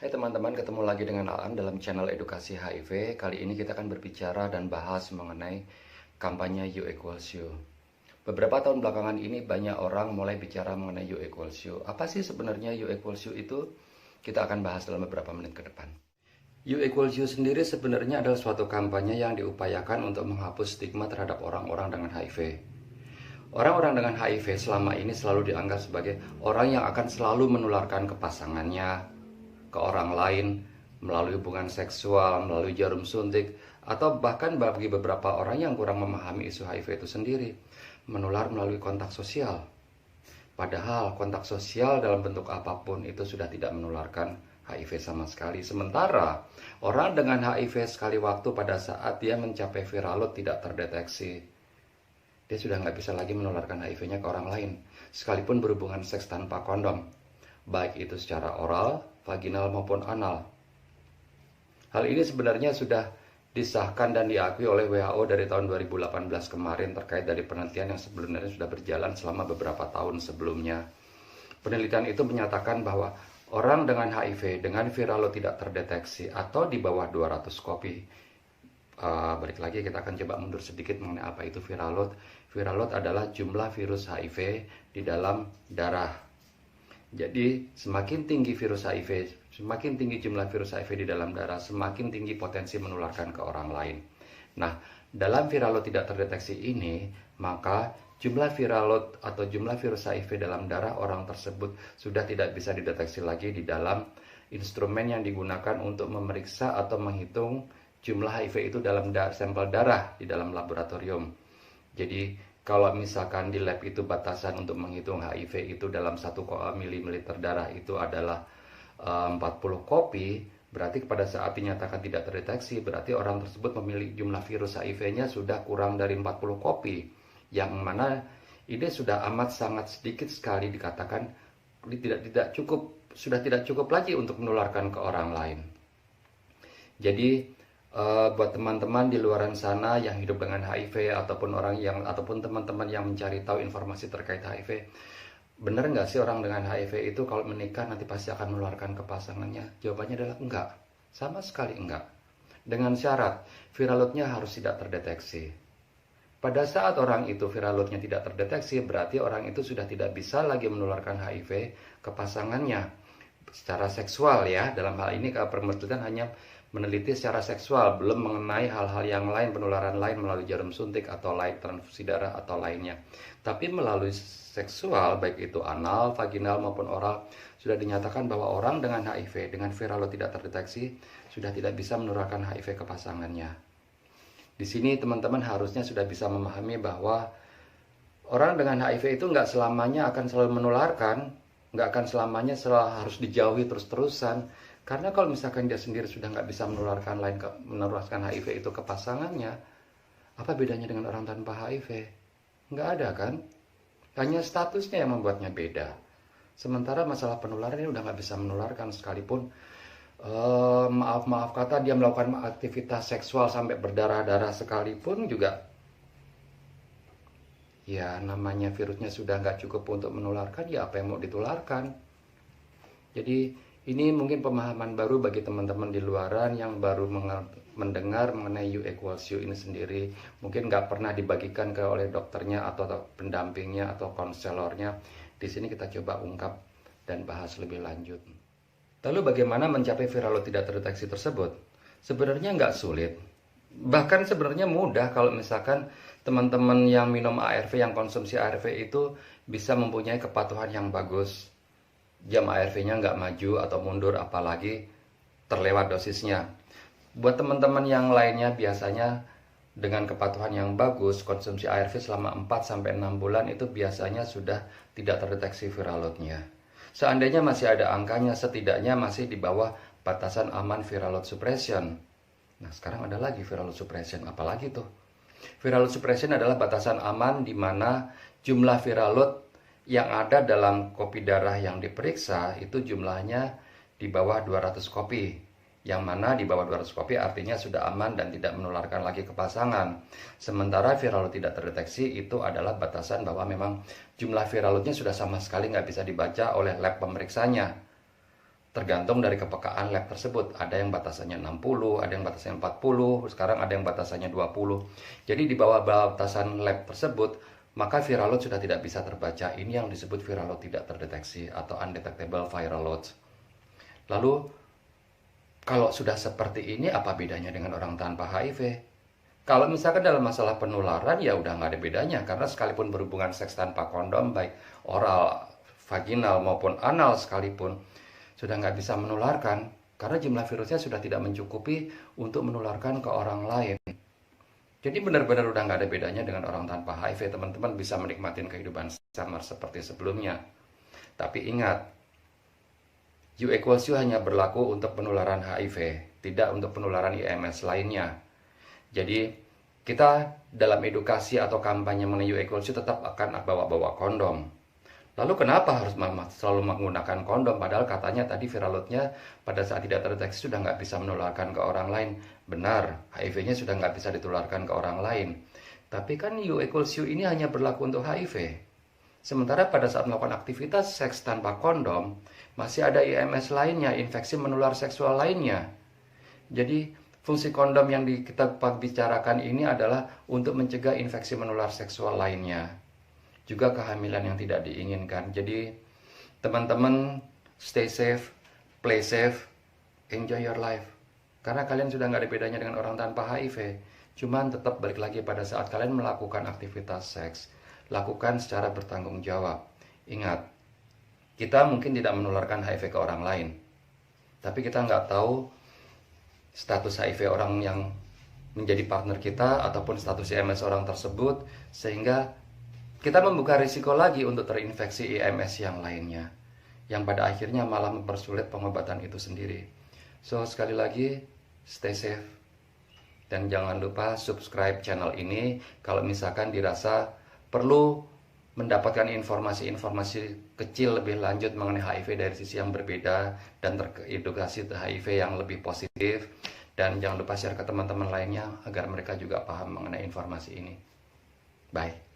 Hai teman-teman, ketemu lagi dengan Aan dalam channel Edukasi HIV. Kali ini kita akan berbicara dan bahas mengenai kampanye You Equals You. Beberapa tahun belakangan ini banyak orang mulai bicara mengenai You Equals You. Apa sih sebenarnya You Equals You itu? Kita akan bahas dalam beberapa menit ke depan. You Equals You sendiri sebenarnya adalah suatu kampanye yang diupayakan untuk menghapus stigma terhadap orang-orang dengan HIV. Orang-orang dengan HIV selama ini selalu dianggap sebagai orang yang akan selalu menularkan ke pasangannya, ke orang lain, melalui hubungan seksual, melalui jarum suntik, atau bahkan bagi beberapa orang yang kurang memahami isu HIV itu sendiri, menular melalui kontak sosial. Padahal kontak sosial dalam bentuk apapun itu sudah tidak menularkan HIV sama sekali. Sementara orang dengan HIV sekali waktu pada saat dia mencapai viral load tidak terdeteksi, dia sudah nggak bisa lagi menularkan HIV-nya ke orang lain, sekalipun berhubungan seks tanpa kondom, baik itu secara oral, vaginal maupun anal. Hal ini sebenarnya sudah disahkan dan diakui oleh WHO dari tahun 2018 kemarin terkait dari penelitian yang sebelumnya sudah berjalan selama beberapa tahun sebelumnya. Penelitian itu menyatakan bahwa orang dengan HIV dengan viral load tidak terdeteksi atau di bawah 200 kopi. Balik lagi kita akan coba mundur sedikit mengenai apa itu viral load. Viral load adalah jumlah virus HIV di dalam darah. Jadi semakin tinggi virus HIV, semakin tinggi jumlah virus HIV di dalam darah, semakin tinggi potensi menularkan ke orang lain. Nah, dalam viral load tidak terdeteksi ini, maka jumlah viral load atau jumlah virus HIV dalam darah orang tersebut sudah tidak bisa dideteksi lagi di dalam instrumen yang digunakan untuk memeriksa atau menghitung jumlah HIV itu dalam sampel darah di dalam laboratorium. Jadi kalau misalkan di lab itu batasan untuk menghitung HIV itu dalam 1 mililiter darah itu adalah 40 kopi, berarti pada saat dinyatakan tidak terdeteksi, berarti orang tersebut memiliki jumlah virus HIV-nya sudah kurang dari 40 kopi, yang mana ini sudah amat sangat sedikit sekali dikatakan sudah tidak cukup lagi untuk menularkan ke orang lain. Jadi buat teman-teman di luaran sana yang hidup dengan HIV ataupun teman-teman yang mencari tahu informasi terkait HIV, benar nggak sih orang dengan HIV itu kalau menikah nanti pasti akan menularkan ke pasangannya? Jawabannya adalah enggak, sama sekali enggak. Dengan syarat viral load-nya harus tidak terdeteksi. Pada saat orang itu viral load-nya tidak terdeteksi, berarti orang itu sudah tidak bisa lagi menularkan HIV ke pasangannya secara seksual ya. Dalam hal ini penelitian hanya meneliti secara seksual, belum mengenai hal-hal yang lain, penularan lain melalui jarum suntik atau lain transfusi darah atau lainnya. Tapi melalui seksual, baik itu anal, vaginal maupun oral, sudah dinyatakan bahwa orang dengan HIV dengan viral load tidak terdeteksi sudah tidak bisa menularkan HIV ke pasangannya. Di sini teman-teman harusnya sudah bisa memahami bahwa orang dengan HIV itu nggak selamanya akan selalu menularkan, nggak akan selamanya harus dijauhi terus-terusan. Karena kalau misalkan dia sendiri sudah nggak bisa menularkan HIV itu ke pasangannya, apa bedanya dengan orang tanpa HIV? Nggak ada kan? Hanya statusnya yang membuatnya beda. Sementara masalah penularan ini udah nggak bisa menularkan sekalipun maaf kata dia melakukan aktivitas seksual sampai berdarah-darah sekalipun juga, ya namanya virusnya sudah nggak cukup untuk menularkan, ya apa yang mau ditularkan? Jadi ini mungkin pemahaman baru bagi teman-teman di luaran yang baru mendengar mengenai You Equals You ini sendiri. Mungkin nggak pernah dibagikan oleh dokternya atau pendampingnya atau konselornya. Di sini kita coba ungkap dan bahas lebih lanjut. Lalu bagaimana mencapai viral load tidak terdeteksi tersebut? Sebenarnya nggak sulit. Bahkan sebenarnya mudah kalau misalkan teman-teman yang minum ARV, yang konsumsi ARV itu bisa mempunyai kepatuhan yang bagus. Jam ARV-nya nggak maju atau mundur, apalagi terlewat dosisnya. Buat teman-teman yang lainnya biasanya dengan kepatuhan yang bagus, konsumsi ARV selama 4-6 bulan itu biasanya sudah tidak terdeteksi viral load-nya. Seandainya masih ada angkanya, setidaknya masih di bawah batasan aman viral load suppression. Nah sekarang ada lagi viral load suppression, apalagi tuh? Viral load suppression adalah batasan aman di mana jumlah viral load yang ada dalam kopi darah yang diperiksa itu jumlahnya di bawah 200 kopi. Yang mana di bawah 200 kopi artinya sudah aman dan tidak menularkan lagi ke pasangan. Sementara viral load tidak terdeteksi itu adalah batasan bahwa memang jumlah viral loadnya sudah sama sekali nggak bisa dibaca oleh lab pemeriksanya. Tergantung dari kepekaan lab tersebut. Ada yang batasannya 60, ada yang batasannya 40, sekarang ada yang batasannya 20. Jadi di bawah batasan lab tersebut, maka viral load sudah tidak bisa terbaca. Ini yang disebut viral load tidak terdeteksi atau undetectable viral load. Lalu, kalau sudah seperti ini, apa bedanya dengan orang tanpa HIV? Kalau misalkan dalam masalah penularan, ya udah nggak ada bedanya. Karena sekalipun berhubungan seks tanpa kondom, baik oral, vaginal maupun anal sekalipun, sudah nggak bisa menularkan karena jumlah virusnya sudah tidak mencukupi untuk menularkan ke orang lain. Jadi benar-benar udah nggak ada bedanya dengan orang tanpa HIV. Teman-teman bisa menikmati kehidupan sama seperti sebelumnya. Tapi ingat, U equals U hanya berlaku untuk penularan HIV, tidak untuk penularan IMS lainnya. Jadi kita dalam edukasi atau kampanye mengenai U equals U tetap akan bawa-bawa kondom. Lalu kenapa harus selalu menggunakan kondom? Padahal katanya tadi viral load-nya pada saat tidak terdeteksi sudah nggak bisa menularkan ke orang lain. Benar, HIV-nya sudah nggak bisa ditularkan ke orang lain. Tapi kan U equals U ini hanya berlaku untuk HIV. Sementara pada saat melakukan aktivitas seks tanpa kondom, masih ada IMS lainnya, infeksi menular seksual lainnya. Jadi fungsi kondom yang kita bicarakan ini adalah untuk mencegah infeksi menular seksual lainnya. Juga kehamilan yang tidak diinginkan. Jadi teman-teman stay safe, play safe, enjoy your life. Karena kalian sudah nggak ada bedanya dengan orang tanpa HIV. Cuman tetap balik lagi pada saat kalian melakukan aktivitas seks, lakukan secara bertanggung jawab. Ingat, kita mungkin tidak menularkan HIV ke orang lain. Tapi kita nggak tahu status HIV orang yang menjadi partner kita ataupun status IMS orang tersebut, sehingga kita membuka risiko lagi untuk terinfeksi IMS yang lainnya, yang pada akhirnya malah mempersulit pengobatan itu sendiri. So, sekali lagi, stay safe. Dan jangan lupa subscribe channel ini kalau misalkan dirasa perlu mendapatkan informasi-informasi kecil lebih lanjut mengenai HIV dari sisi yang berbeda dan teredukasi HIV yang lebih positif. Dan jangan lupa share ke teman-teman lainnya agar mereka juga paham mengenai informasi ini. Bye.